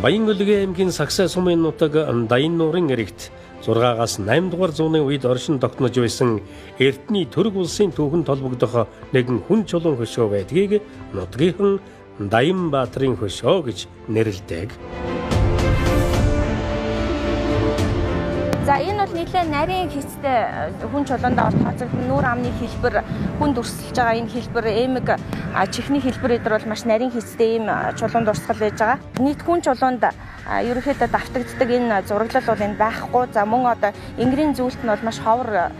Баян-Өлгий аймгийн Сагсай сумын нутаг Даян нуурын эрэгт 6-аас 8 дугаар зууны үед оршин тогтнож байсан Эрдэнэ Түрэг улсын түүхэнд толбогдох нэгэн хүн чулуун хөшөө байдгийг нутгийнхан Даян Баатрын хөшөө гэж нэрлэдэг. За энэ бол нэлээд нарийн хэстэй хүн чулуундаа тооцогдсон нүүр амны хэлбэр хүн дүрсэлж байгаа энэ хэлбэр эмэг чихний хэлбэр эдэр бол маш нарийн хэстэй ийм чулуун дурсгал байж байгаа. Нийт хүн чулуунд ерөнхийдөө давтагддаг энэ зураглал бол энэ байхгүй. За мөн одоо ингэрийн зүйлт нь бол маш ховор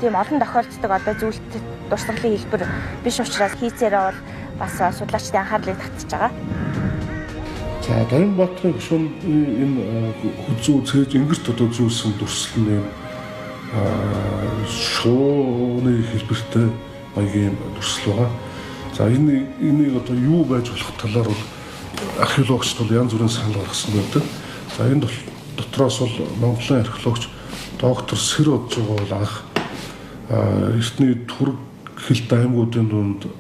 тийм олон тохиолддог одоо зүйлт дурсгалын хэлбэр биш учраас хийцээрээ бол бас судлаачдын анхаарлыг татж байгаа. За Даян Баатрын хөшөө энэ хүзүү цээж ингэрт одоо зүйлсэн дүрслэл нь шууны хэлбэртэй маягийн дүрслэл байгаа. За энийг одоо юу байж болох талаар бол археологчд бол янз бүрийн санал гаргасан байдаг. За энэ дотроос бол Монголын археологч доктор Сэр Оджоо бол анх Эрдэнэ Түрэг хэлт аймагуудын дунд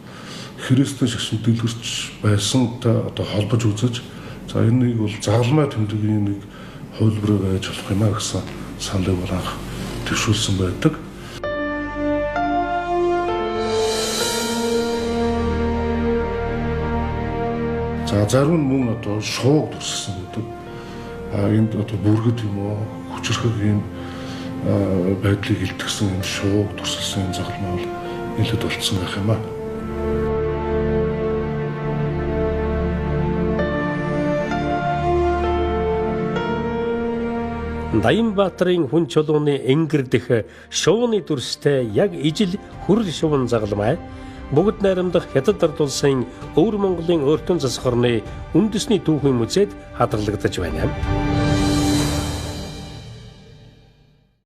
христийн шашин дэлгэрч байсантай одоо холбож үзэж за энийг бол загалмай тэмдгийн нэг хувилбар байж болох юм а гэсэн саналыг бол анх төвшүүлсэн байдаг. За зарим нь мөн одоо шууг дүрссэн байдаг. Энд одоо бүргэд юм уу хүчрхэг юм байдлыг илтгэсэн энэ шууг дүрсэлсэн загалмай бол нэлээд болцсон байх юм а. Даян Баатрын хүн чулууны энгэр дэх шууны дүрстэй яг ижил хүрл шуван загалмай бүгд найрамдах Хятад ард улсын Өвөр Монголын Өөртөн засаг орны үндэсний түүхийн музейд хадгалагдаж байна.